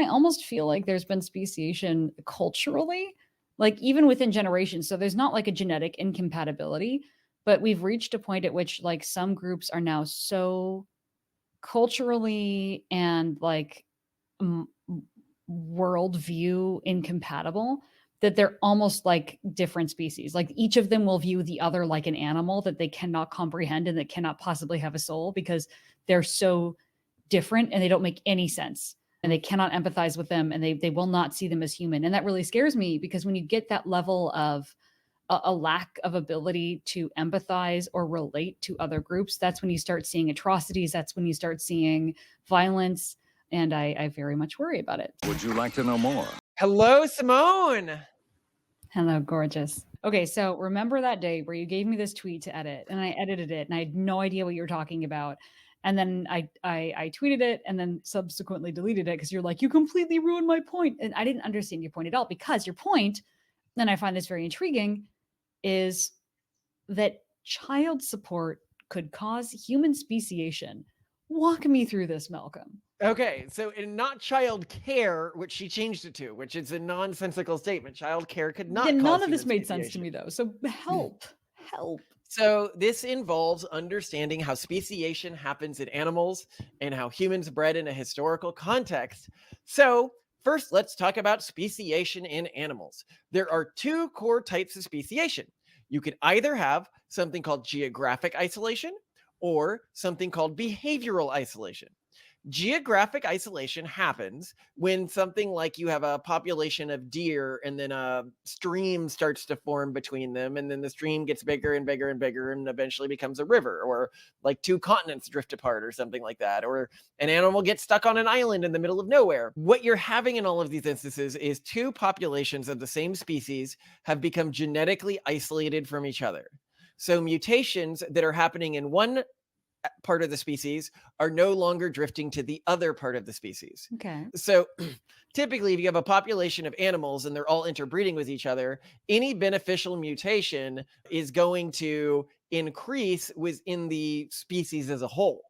I almost feel like there's been speciation culturally, like even within generations. So there's not like a genetic incompatibility, but we've reached a point at which like some groups are now so culturally and like m- worldview incompatible that they're almost like different species. Like each of them will view the other like an animal that they cannot comprehend and that cannot possibly have a soul because they're so different and they don't make any sense and they cannot empathize with them and they will not see them as human. And that really scares me because when you get that level of a lack of ability to empathize or relate to other groups, that's when you start seeing atrocities. That's when you start seeing violence. And I very much worry about it. Would you like to know more? Hello, Simone. Hello, gorgeous. Okay, so remember that day where you gave me this tweet to edit and I edited it and I had no idea what you were talking about. And then I tweeted it and then subsequently deleted it because you're like, you completely ruined my point. And I didn't understand your point at all because your point, and I find this very intriguing, is that child support could cause human speciation. Walk me through this, Malcolm. Okay, so in not child care, which she changed it to, which is a nonsensical statement. Child care could not cause None of this human made sense to speciation. me though. So help. So this involves understanding how speciation happens in animals and how humans bred in a historical context. So first, let's talk about speciation in animals. There are two core types of speciation. You could either have something called geographic isolation or something called behavioral isolation. Geographic isolation happens when something like you have a population of deer and then a stream starts to form between them, and then the stream gets bigger and bigger and bigger and eventually becomes a river, or like two continents drift apart or something like that, or an animal gets stuck on an island in the middle of nowhere. What you're having in all of these instances is two populations of the same species have become genetically isolated from each other. So mutations that are happening in one part of the species are no longer drifting to the other part of the species. Okay. So typically, if you have a population of animals and they're all interbreeding with each other, any beneficial mutation is going to increase within the species as a whole.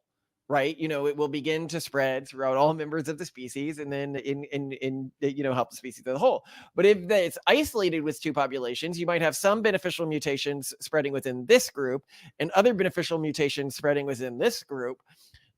Right, it will begin to spread throughout all members of the species, and then in help the species as a whole. But if it's isolated with two populations, you might have some beneficial mutations spreading within this group, and other beneficial mutations spreading within this group.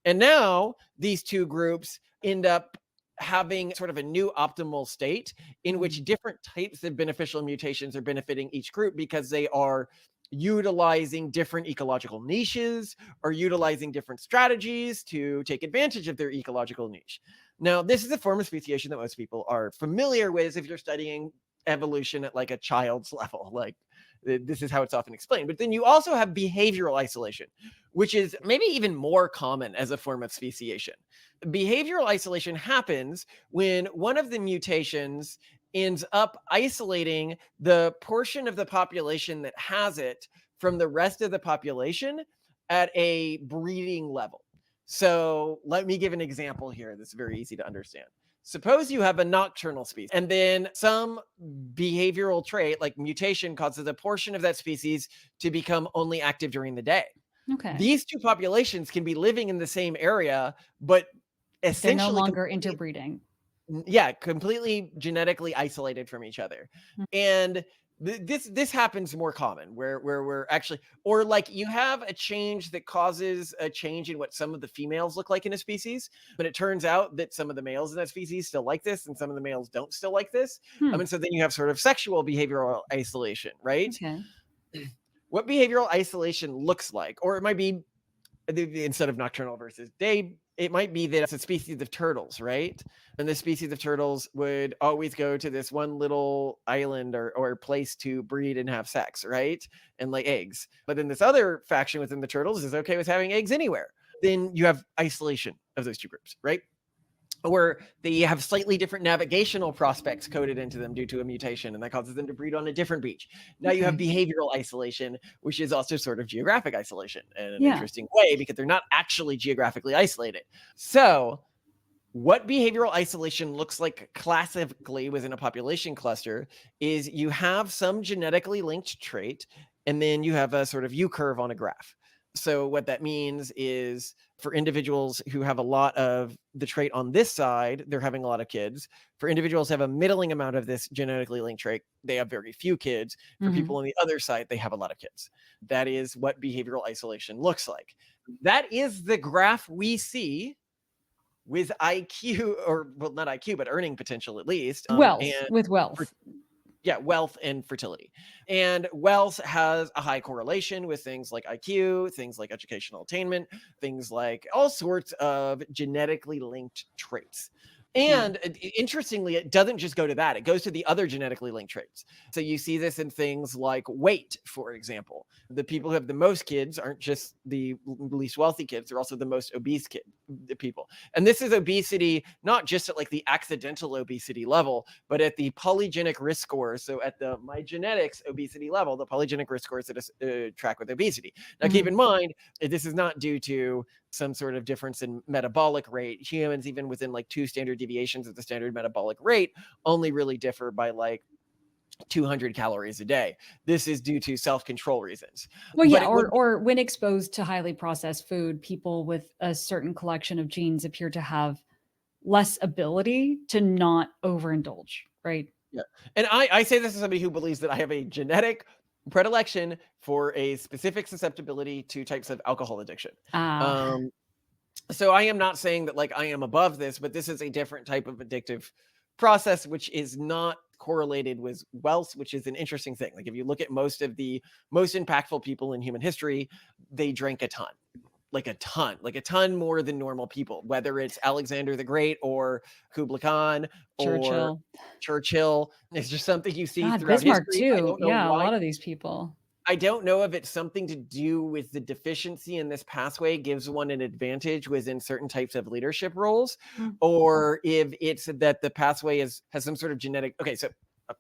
And now these two groups end up having sort of a new optimal state in which different types of beneficial mutations are benefiting each group because they are utilizing different ecological niches or utilizing different strategies to take advantage of their ecological niche. Now, this is a form of speciation that most people are familiar with if you're studying evolution at like a child's level. Like, this is how it's often explained. But then you also have behavioral isolation, which is maybe even more common as a form of speciation. Behavioral isolation happens when one of the mutations ends up isolating the portion of the population that has it from the rest of the population at a breeding level. So let me give an example here that's very easy to understand. Suppose you have a nocturnal species, and then some behavioral trait like mutation causes a portion of that species to become only active during the day. Okay. These two populations can be living in the same area, but They're no essentially longer interbreeding. completely genetically isolated from each other. Mm. And this happens more common where we're actually, or like you have a change that causes a change in what some of the females look like in a species, but it turns out that some of the males in that species still like this and some of the males don't still like this. And so then you have sort of sexual behavioral isolation, right? Okay. What behavioral isolation looks like, or it might be instead of nocturnal versus day, it might be that it's a species of turtles, right? And the species of turtles would always go to this one little island or place to breed and have sex, right? And lay eggs. But then this other faction within the turtles is okay with having eggs anywhere. Then you have isolation of those two groups, right? Or they have slightly different navigational prospects coded into them due to a mutation, and that causes them to breed on a different beach. Now you have behavioral isolation, which is also sort of geographic isolation in an interesting way because they're not actually geographically isolated. So what behavioral isolation looks like classically within a population cluster is you have some genetically linked trait, and then you have a sort of U-curve on a graph. So what that means is For individuals who have a lot of the trait on this side, they're having a lot of kids. For individuals who have a middling amount of this genetically linked trait, they have very few kids. For Mhm. people on the other side, they have a lot of kids. That is what behavioral isolation looks like. That is the graph we see with IQ, or well, not IQ, but earning potential at least, Wealth, and with for, wealth. yeah, wealth and fertility. And wealth has a high correlation with things like IQ, things like educational attainment, things like all sorts of genetically linked traits. Yeah. And interestingly, it doesn't just go to that, it goes to the other genetically linked traits. So you see this in things like weight, for example. The people who have the most kids aren't just the least wealthy kids, they're also the most obese people. And this is obesity, not just at like the accidental obesity level, but at the polygenic risk score. So at the my genetics obesity level, the polygenic risk scores that track with obesity. Now, keep Mhm. in mind, this is not due to some sort of difference in metabolic rate. Humans, even within like 2 standard deviations of the standard metabolic rate, only really differ by like 200 calories a day. This is due to self-control reasons. Well, But yeah, it would or when exposed to highly processed food, people with a certain collection of genes appear to have less ability to not overindulge, right? Yeah. And I say this as somebody who believes that I have a genetic predilection for a specific susceptibility to types of alcohol addiction. Ah, Um, so I am not saying that like I am above this, but this is a different type of addictive process, which is not correlated with wealth, which is an interesting thing. Like if you look at most of the most impactful people in human history, they drank a ton, like a ton more than normal people, whether it's Alexander the Great or Kublai Khan or Churchill. Churchill. It's just something you see God, throughout Bismarck history. I too. don't know Yeah, a why. lot of these people. I don't know if it's something to do with the deficiency in this pathway gives one an advantage within certain types of leadership roles, Mm. or if it's that the pathway has some sort of genetic. Okay, so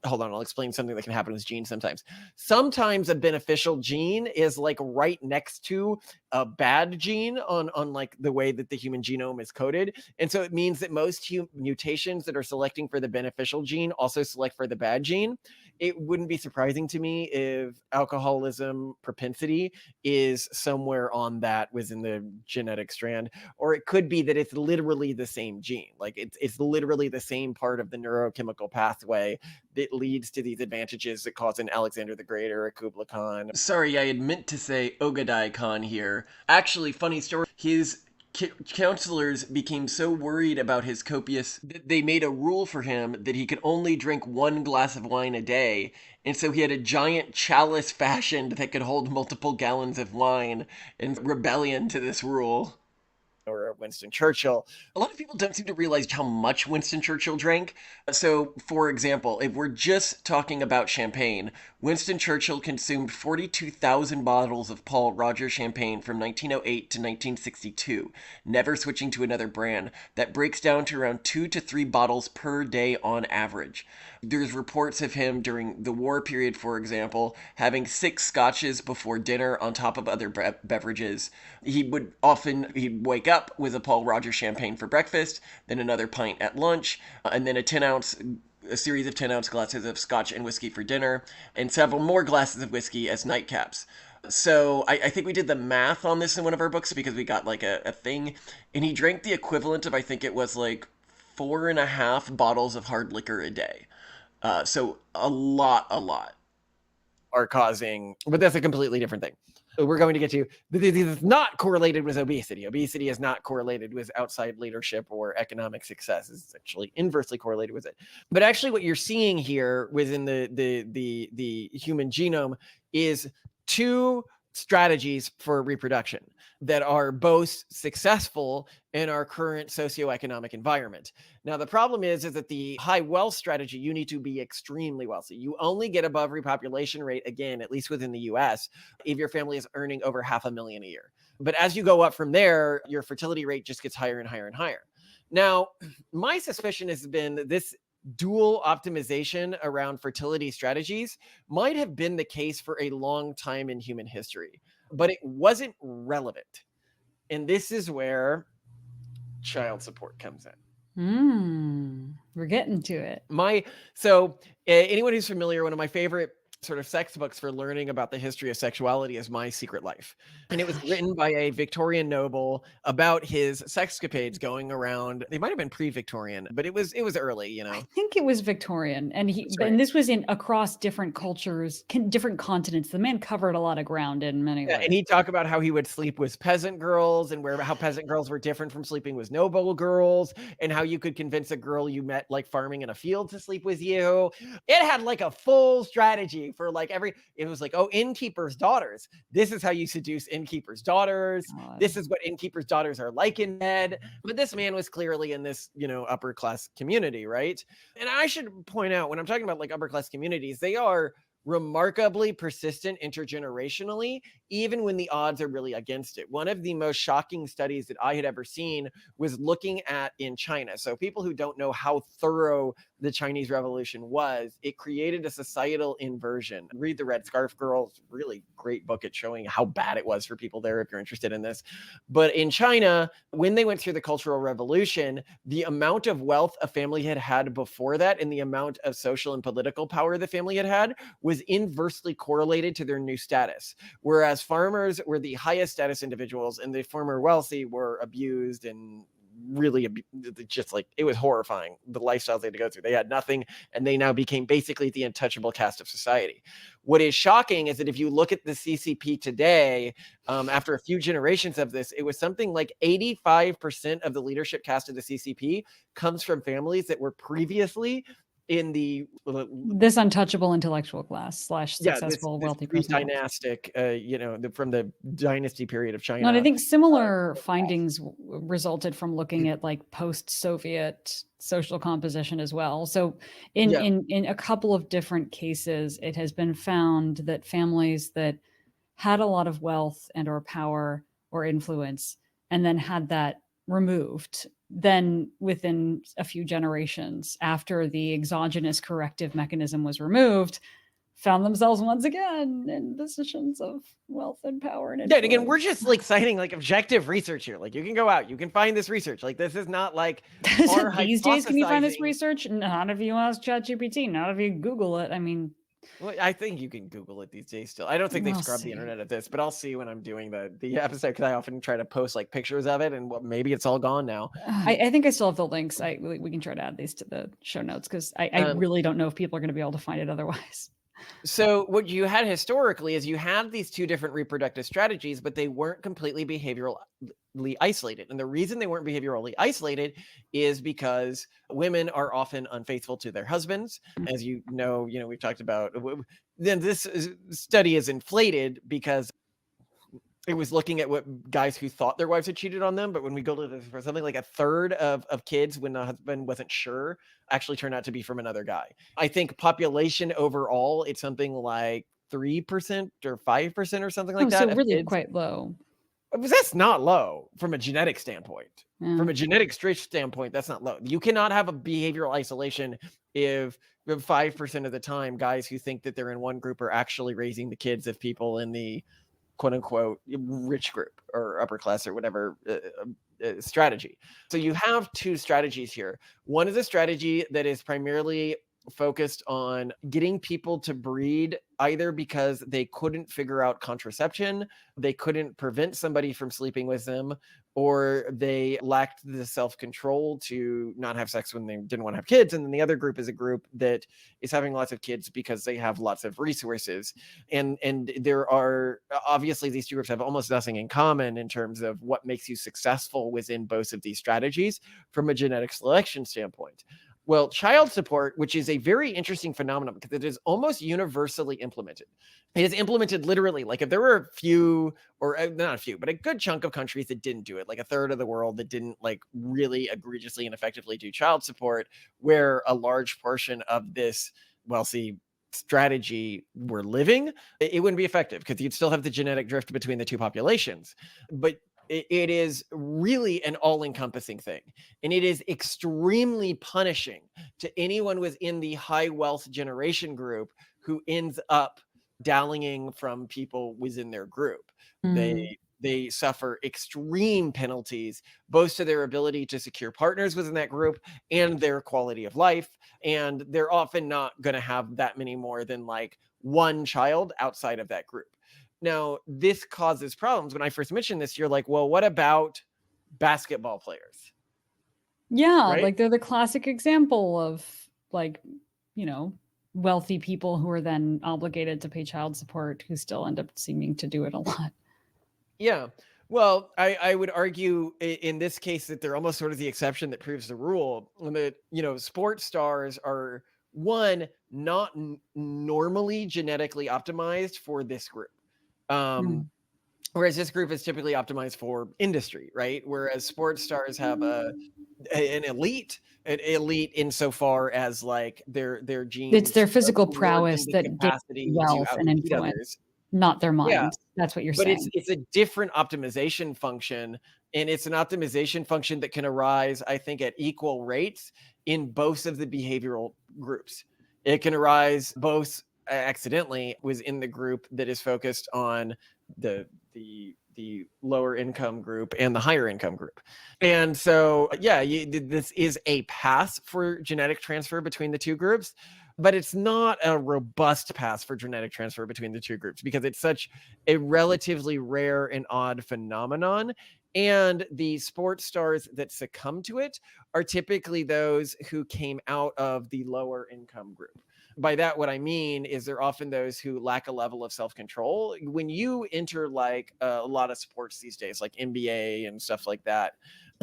hold on, I'll explain something that can happen with genes sometimes. Sometimes a beneficial gene is like right next to a bad gene on like the way that the human genome is coded, and so it means that most mutations that are selecting for the beneficial gene also select for the bad gene. It wouldn't be surprising to me if alcoholism propensity is somewhere on that within the genetic strand, or it could be that it's literally the same gene, like it's literally the same part of the neurochemical pathway that leads to these advantages that cause an Alexander the Great or a Kublai Khan. Sorry, I had meant to say Ogadai Khan here. Actually, funny story. His counselors became so worried about his copious that they made a rule for him that he could only drink 1 glass of wine a day. And so he had a giant chalice fashioned that could hold multiple gallons of wine in rebellion to this rule. Or Winston Churchill. A lot of people don't seem to realize how much Winston Churchill drank. So, for example, if we're just talking about champagne, Winston Churchill consumed 42,000 bottles of Paul Roger champagne from 1908 to 1962, never switching to another brand. That breaks down to around 2 to 3 bottles per day on average. There's reports of him during the war period, for example, having 6 scotches before dinner on top of other beverages. He'd wake up with a Paul Rogers champagne for breakfast, then another pint at lunch, and then a series of 10-ounce glasses of scotch and whiskey for dinner, and several more glasses of whiskey as nightcaps. So I think we did the math on this in one of our books because we got like a thing, and he drank the equivalent of, I think it was like 4.5 bottles of hard liquor a day. So a lot. Are causing, but that's a completely different thing. We're going to get to this is not correlated with obesity. Obesity is not correlated with outside leadership or economic success. It's actually inversely correlated with it. But actually, what you're seeing here within the human genome is two strategies for reproduction that are both successful in our current socioeconomic environment. Now, the problem is that the high wealth strategy, you need to be extremely wealthy. You only get above repopulation rate, again, at least within the US, if your family is earning over $500,000 a year. But as you go up from there, your fertility rate just gets higher and higher and higher. Now, my suspicion has been this dual optimization around fertility strategies might have been the case for a long time in human history, but it wasn't relevant. And this is where child support comes in. We're getting to it. Anyone who's familiar, one of my favorite sort of sex books for learning about the history of sexuality is My Secret Life. And it was written by a Victorian noble about his sexcapades going around. They might have been pre-Victorian, but it was early, you I know. think it was Victorian, and That's right. this was in across different cultures, different continents. The man covered a lot of ground in many Yeah, ways. and he'd talk about how he would sleep with peasant girls and how peasant girls were different from sleeping with noble girls, and how you could convince a girl you met like farming in a field to sleep with you. It had like a full strategy for like it was like, oh, innkeepers' daughters. This is how you seduce innkeepers' daughters. God. This is what innkeepers' daughters are like in bed. But this man was clearly in this, upper class community, right? And I should point out when I'm talking about like upper class communities, they are remarkably persistent intergenerationally, even when the odds are really against it. One of the most shocking studies that I had ever seen was looking at in China. So people who don't know how thorough the Chinese Revolution was, it created a societal inversion. Read The Red Scarf Girls, really great book at showing how bad it was for people there if you're interested in this. But in China, when they went through the Cultural Revolution, the amount of wealth a family had had before that and the amount of social and political power the family had had was inversely correlated to their new status. Whereas farmers were the highest status individuals and the former wealthy were abused and really just like it was horrifying, the lifestyles they had to go through. They had nothing and they now became basically the untouchable caste of society. What is shocking is that if you look at the CCP today, after a few generations of this, it was something like 85% of the leadership caste of the CCP comes from families that were previously in This untouchable intellectual class slash this successful wealthy person class. pre-dynastic, from the dynasty period of No, and I China. think similar findings resulted from looking at like post-Soviet social composition as well. So Yeah. in a couple of different cases, it has been found that families that had a lot of wealth and or power or influence and then had that removed, then within a few generations after the exogenous corrective mechanism was removed, found themselves once again in positions of wealth and power and Yeah, and again, we're influence. just like citing like objective research here. Like you can go out, you can find this research. Like this is not like our These days, can you find this hypothesizing. research? Not if you ask ChatGPT, not if you Google it. I mean, Well, I think you can Google it these days still. I don't think they've we'll scrubbed the see. internet of this, but I'll see when I'm doing the episode because I often try to post like pictures of it, and maybe it's all gone now. I think I still have the links. We can try to add these to the show notes because I really don't know if people are going to be able to find it otherwise. So what you had historically is you had these two different reproductive strategies, but they weren't completely behaviorally isolated. And the reason they weren't behaviorally isolated is because women are often unfaithful to their husbands. As we've talked about. Then this study is inflated because it was looking at what guys who thought their wives had cheated on them. But when we go to this, for something like a third of kids when the husband wasn't sure actually turned out to be from another guy. I think population overall, it's something like 3% or 5% or something like Oh, so that of really kids. quite low. But that's not low from a genetic standpoint. Yeah. From a genetic standpoint, that's not low. You cannot have a behavioral isolation if 5% of the time guys who think that they're in one group are actually raising the kids of people in the quote unquote rich group or upper class or whatever strategy. So you have two strategies here. One is a strategy that is primarily focused on getting people to breed either because they couldn't figure out contraception, they couldn't prevent somebody from sleeping with them, or they lacked the self-control to not have sex when they didn't want to have kids. And then the other group is a group that is having lots of kids because they have lots of resources. And there are obviously these two groups have almost nothing in common in terms of what makes you successful within both of these strategies from a genetic selection standpoint. Well, child support, which is a very interesting phenomenon because it is almost universally implemented. It is implemented literally. Like if there were a few, or not a few, but a good chunk of countries that didn't do it, like a third of the world that didn't like really egregiously and effectively do child support, where a large portion of this wealthy strategy were living, it wouldn't be effective because you'd still have the genetic drift between the two populations. But it is really an all-encompassing thing, and it is extremely punishing to anyone within the high wealth generation group who ends up dallying from people within their group. they suffer extreme penalties, both to their ability to secure partners within that group and their quality of life. And they're often not going to have that many more than like one child outside of that group. Now, this causes problems. When I first mentioned this, you're like, well, what about basketball players? Yeah, Right? like they're the classic example of like, you know, wealthy people who are then obligated to pay child support who still end up seeming to do it a lot. Yeah. Well, I would argue in this case that they're almost sort of the exception that proves the rule. And that, sports stars are one, not normally genetically optimized for this group. Um, Mm. Whereas this group is typically optimized for industry, right? Whereas sports stars have an elite insofar as like their It's genes their physical award them prowess the that gives capacity to wealth and outcompete influence, others. not their Yeah. mind. That's what you're But it's saying. it's a different optimization function, and it's an optimization function that can arise, I think, at equal rates in both of the behavioral groups. It can arise both accidentally within the group that is focused on the lower income group and the higher income group. And so, yeah, this is a path for genetic transfer between the two groups, but it's not a robust path for genetic transfer between the two groups because it's such a relatively rare and odd phenomenon. And the sports stars that succumb to it are typically those who came out of the lower income group. By that, what I mean is they're often those who lack a level of self-control. When you enter like a lot of sports these days, like NBA and stuff like that,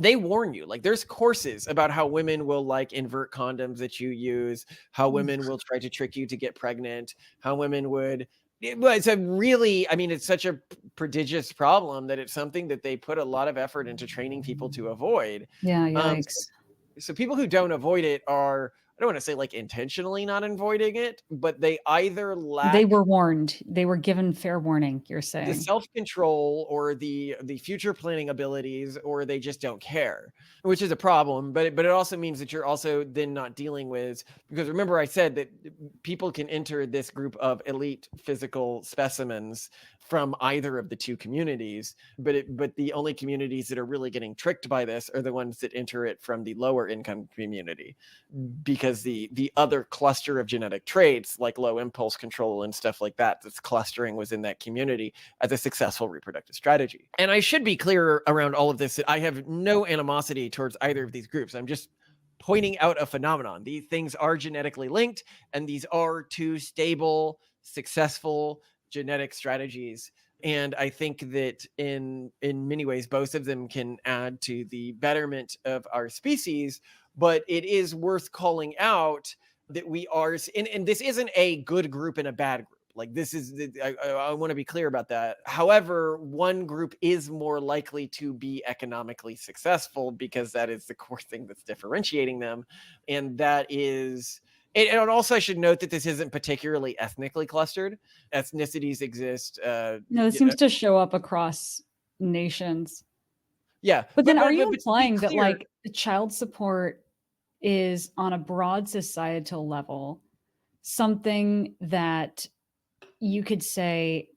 they warn you. Like there's courses about how women will like invert condoms that you use, how women will try to trick you to get pregnant, how women would well, it's a really, I mean, it's such a prodigious problem that it's something that they put a lot of effort into training people to avoid. Yeah, So, yikes. so people who don't avoid it are, I don't want to say like intentionally not avoiding it, but they either They lack were warned. They were given fair warning, you're the saying. self-control or the future planning abilities, or they just don't care, which is a problem. But it also means that you're also then not dealing with, because remember I said that people can enter this group of elite physical specimens from either of the two communities, but the only communities that are really getting tricked by this are the ones that enter it from the lower income community, because the other cluster of genetic traits like low impulse control and stuff like that that's clustering within that community as a successful reproductive strategy. And I should be clear around all of this that I have no animosity towards either of these groups. I'm just pointing out a phenomenon. These things are genetically linked, and these are two stable, successful genetic strategies. And I think that in many ways, both of them can add to the betterment of our species. But it is worth calling out that we are, and this isn't a good group and a bad group. Like this is, I want to be clear about that. However, one group is more likely to be economically successful because that is the core thing that's differentiating them. And that is, and also I should note that this isn't particularly ethnically clustered. Ethnicities exist. No, it seems to show up across nations. Yeah. But then are you But to be implying that clear, like the child support is on a broad societal level something that you could say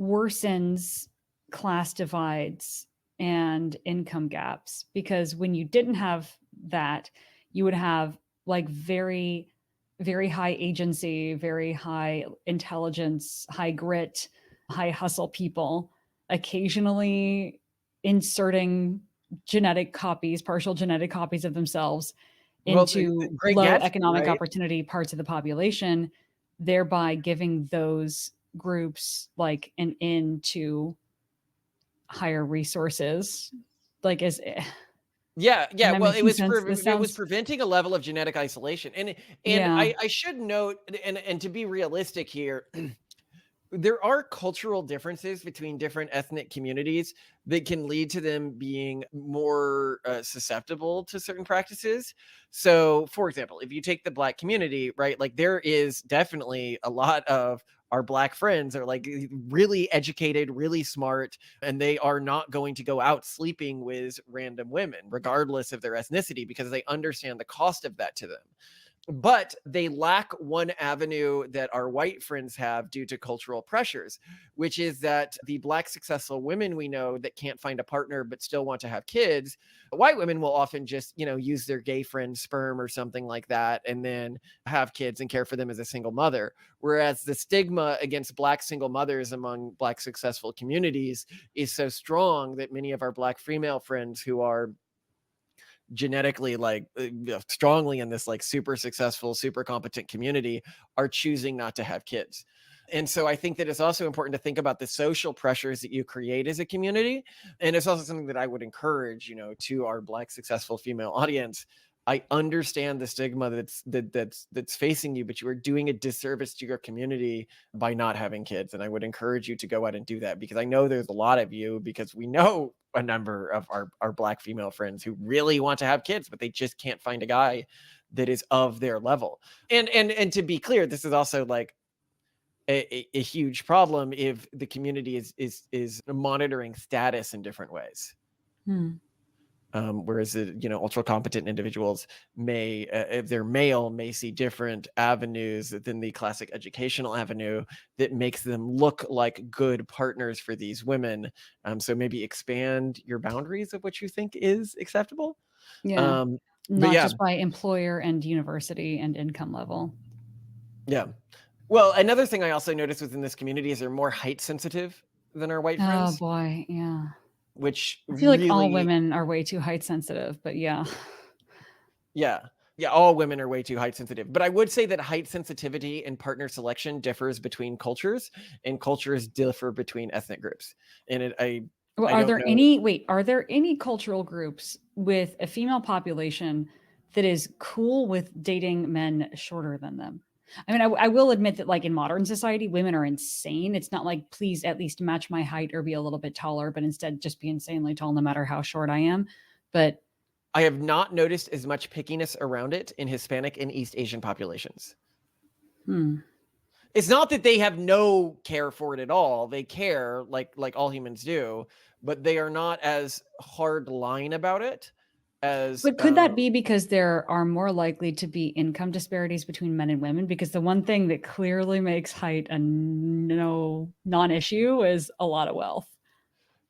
worsens class divides and income gaps? Because when you didn't have that, you would have like very, very high agency, very high intelligence, high grit, high hustle people occasionally inserting genetic copies, partial genetic copies of themselves well, the into Great low Gatsby, economic right? opportunity parts of the population, thereby giving those groups like an in to higher resources. Like, is Yeah. am I Well, making sense? This it was sounds, preventing a level of genetic isolation, and yeah, I should note, and to be realistic here, there are cultural differences between different ethnic communities that can lead to them being more susceptible to certain practices. So, for example, if you take the Black community, right, like there is definitely a lot of our Black friends are like really educated, really smart, and they are not going to go out sleeping with random women, regardless of their ethnicity, because they understand the cost of that to them. but they lack one avenue that our white friends have due to cultural pressures, which is that the Black successful women we know that can't find a partner but still want to have kids, white women will often just, use their gay friend's sperm or something like that and then have kids and care for them as a single mother. Whereas the stigma against Black single mothers among Black successful communities is so strong that many of our Black female friends who are genetically strongly in this like super successful, super competent community are choosing not to have kids. And so I think that it's also important to think about the social pressures that you create as a community. And it's also something that I would encourage, to our Black successful female audience. I understand the stigma that's facing you, but you are doing a disservice to your community by not having kids. And I would encourage you to go out and do that, because I know there's a lot of you, because we know a number of our Black female friends who really want to have kids, but they just can't find a guy that is of their level. And to be clear, this is also like a huge problem if the community is monitoring status in different ways. Hmm. Whereas ultra competent individuals may, if they're male, may see different avenues than the classic educational avenue that makes them look like good partners for these women. So maybe expand your boundaries of what you think is acceptable. Yeah. But Not yeah, just by employer and university and income level. yeah. Well, another thing I also noticed within this community is they're more height sensitive than our white Oh friends, boy, yeah. which I feel like all really, women are way too height sensitive, but yeah. yeah. Yeah, all women are way too height sensitive. But I would say that height sensitivity and partner selection differs between cultures, and cultures differ between ethnic groups. And Well, I don't know. are there any cultural groups with a female population that is cool with dating men shorter than them? I mean, I will admit that, like in modern society, women are insane. It's not like, please at least match my height or be a little bit taller, but instead just be insanely tall no matter how short I am. But I have not noticed as much pickiness around it in Hispanic and East Asian populations. hmm. It's not that they have no care for it at all. They care like all humans do, but they are not as hard line about it as But could that be because there are more likely to be income disparities between men and women? Because the one thing that clearly makes height a non-issue is a lot of wealth.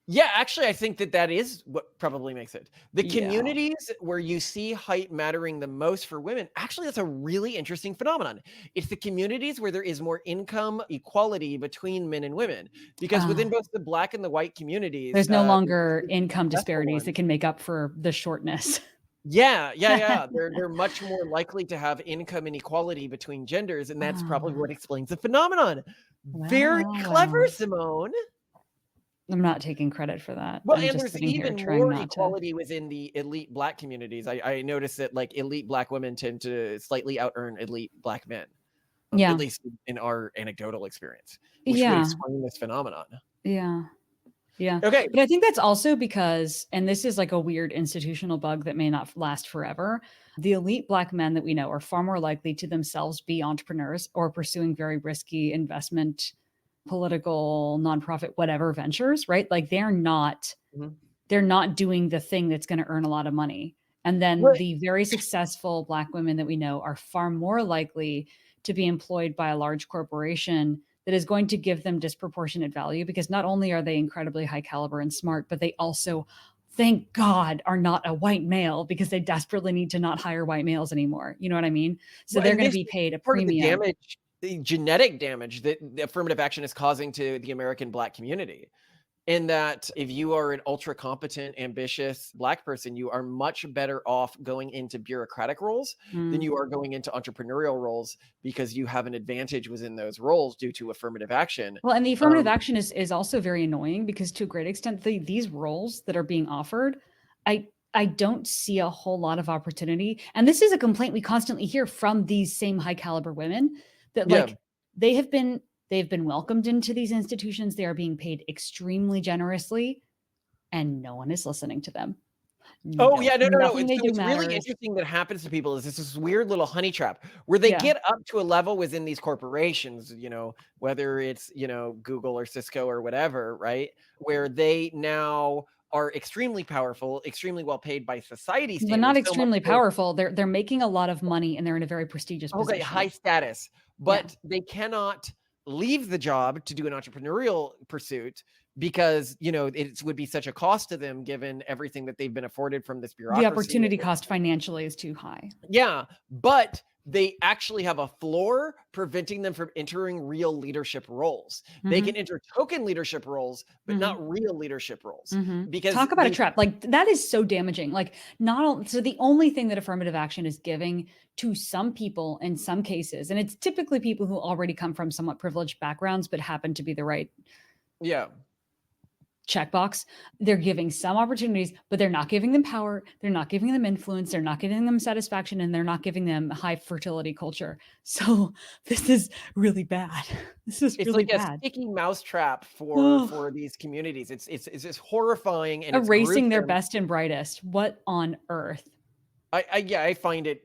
Yeah, actually, I think that is what probably makes it. The Yeah. communities where you see height mattering the most for women, actually, that's a really interesting phenomenon. It's the communities where there is more income equality between men and women, because within both the Black and the white communities, There's no the longer income successful disparities ones, that can make up for the shortness. yeah. They're much more likely to have income inequality between genders, and that's probably Ah, what explains the phenomenon. well, Very well, clever, well. Simone. I'm not taking credit for that. Well, I'm and just there's sitting here even trying more not to. equality within the elite Black communities. I noticed that like elite Black women tend to slightly out earn elite Black men, at Yeah. least in our anecdotal experience, which would Yeah. explain this phenomenon. Yeah. Yeah. Okay. But I think that's also because, and this is like a weird institutional bug that may not last forever, the elite Black men that we know are far more likely to themselves be entrepreneurs or pursuing very risky investment, political, nonprofit, whatever ventures, right? Like Mhm. they're not doing the thing that's going to earn a lot of money. And then Well, the very successful Black women that we know are far more likely to be employed by a large corporation that is going to give them disproportionate value, because not only are they incredibly high caliber and smart, but they also, thank God, are not a white male, because they desperately need to not hire white males anymore. You know what I mean? So they're and going to this be is paid a part of the premium. damage, the genetic damage that the affirmative action is causing to the American Black community. In that, if you are an ultra competent, ambitious Black person, you are much better off going into bureaucratic roles than Mm. you are going into entrepreneurial roles, because you have an advantage within those roles due to affirmative action. Well, and the affirmative action is also very annoying, because to a great extent, these roles that are being offered, I don't see a whole lot of opportunity. And this is a complaint we constantly hear from these same high caliber women, that Yeah. like they've been welcomed into these institutions. They are being paid extremely generously, and no one is listening to them. Oh yeah, no. Nothing And they so do what's really matters. interesting that happens to people is this weird little honey trap where they Yeah. get up to a level within these corporations, whether it's, Google or Cisco or whatever, right? Where they now are extremely powerful, extremely well paid by society They're not standards, so much extremely so. powerful. They're making a lot of money and they're in a very prestigious Okay, high position. status, Yeah. but they cannot leave the job to do an entrepreneurial pursuit because, it would be such a cost to them given everything that they've been afforded from this The bureaucracy. opportunity cost financially is too high. Yeah, but they actually have a floor preventing them from entering real leadership roles. They Mhm. can enter token leadership roles, but Mhm. not real leadership roles because Talk about a these trap. Like that is so damaging. Like so the only thing that affirmative action is giving to some people in some cases, and it's typically people who already come from somewhat privileged backgrounds, but happen to be the right yeah. checkbox. They're giving some opportunities, but they're not giving them power. They're not giving them influence. They're not giving them satisfaction, and they're not giving them high fertility culture. So this is really bad. This is It's really like a bad. sticky mousetrap for Ugh. these communities. It's just horrifying and it's Erasing their gruesome. best and brightest. What on earth? I find it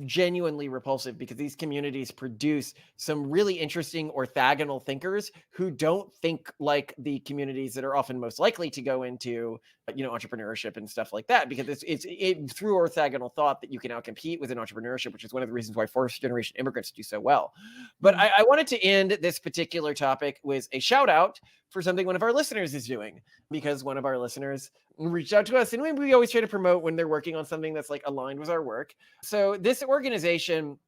genuinely repulsive because these communities produce some really interesting orthogonal thinkers who don't think like the communities that are often most likely to go into, entrepreneurship and stuff like that. Because it's through orthogonal thought that you can outcompete within entrepreneurship, which is one of the reasons why first generation immigrants do so well. But Mm. I wanted to end this particular topic with a shout out for something one of our listeners is doing, because one of our listeners reached out to us, and we always try to promote when they're working on something that's like aligned with our work. So this organization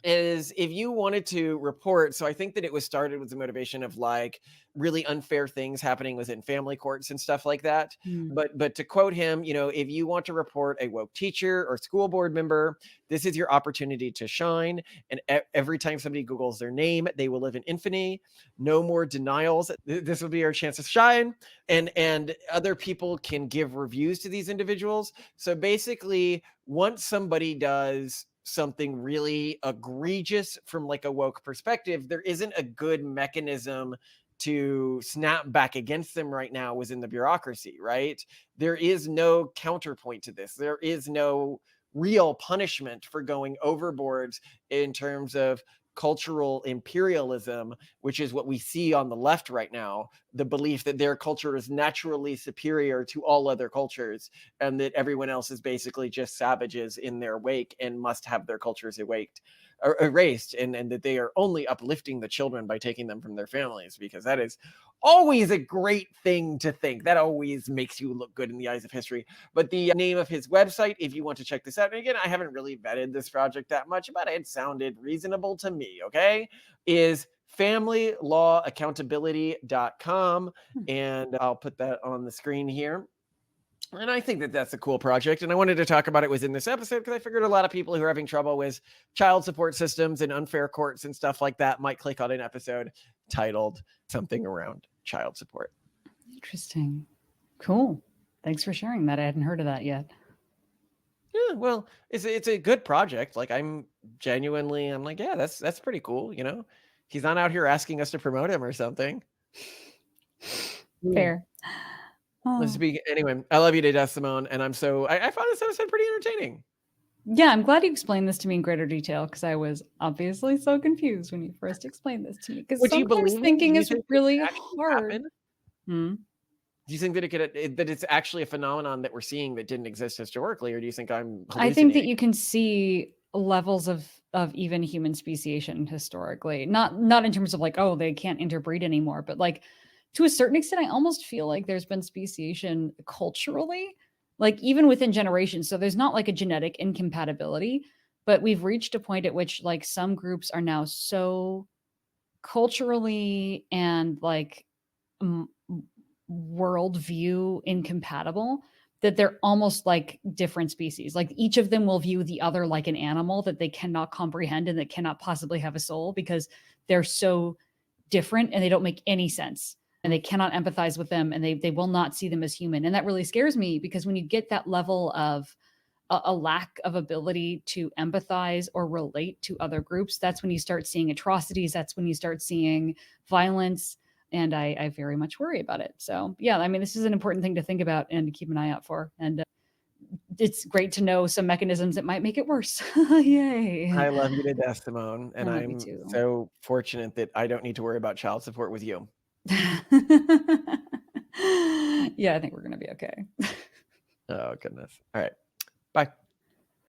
is, if you wanted to report, so I think that it was started with the motivation of like really unfair things happening within family courts and stuff like that. Mm. But to quote him, if you want to report a woke teacher or school board member, this is your opportunity to shine. And every time somebody Googles their name, they will live in infamy. No more denials. This will be your chance to shine. And other people can give reviews to these individuals. So basically, once somebody does something really egregious from like a woke perspective, there isn't a good mechanism to snap back against them right now within the bureaucracy, right? There is no counterpoint to this. There is no real punishment for going overboard in terms of cultural imperialism, which is what we see on the left right now, the belief that their culture is naturally superior to all other cultures and that everyone else is basically just savages in their wake and must have their cultures erased, and that they are only uplifting the children by taking them from their families, because that is always a great thing to think. That always makes you look good in the eyes of history. But the name of his website, if you want to check this out, and again, I haven't really vetted this project that much, but it sounded reasonable to me, okay, is familylawAccountability.com. And I'll put that on the screen here. And I think that that's a cool project. And I wanted to talk about it within this episode because I figured a lot of people who are having trouble with child support systems and unfair courts and stuff like that might click on an episode titled something around child support. Interesting. Cool. Thanks for sharing that. I hadn't heard of that yet. Yeah, well, it's a good project. Like I'm like, yeah, that's pretty cool. He's not out here asking us to promote him or something. Fair. Let's Oh. be anyway. I love you to death, Simone, and I found this episode pretty entertaining. Yeah, I'm glad you explained this to me in greater detail because I was obviously so confused when you first explained this to me. Because Would you sometimes believe me? thinking Do you is think this really actually hard. happened? Hmm? Do you think that that it's actually a phenomenon that we're seeing that didn't exist historically, or do you think I'm hallucinating? I think that you can see levels of even human speciation historically. Not in terms of like, oh, they can't interbreed anymore, but like to a certain extent, I almost feel like there's been speciation culturally, like even within generations. So there's not like a genetic incompatibility, but we've reached a point at which like some groups are now so culturally and like worldview incompatible that they're almost like different species. Like each of them will view the other like an animal that they cannot comprehend and that cannot possibly have a soul because they're so different and they don't make any sense and they cannot empathize with them and they will not see them as human. And that really scares me because when you get that level of a lack of ability to empathize or relate to other groups, that's when you start seeing atrocities. That's when you start seeing violence. And I very much worry about it. So yeah, I mean, this is an important thing to think about and to keep an eye out for. And it's great to know some mechanisms that might make it worse. Yay. I love you to death, Simone, and I love you I'm too. so fortunate that I don't need to worry about child support with you. Yeah, I think we're going to be okay. Oh, goodness. All right. Bye.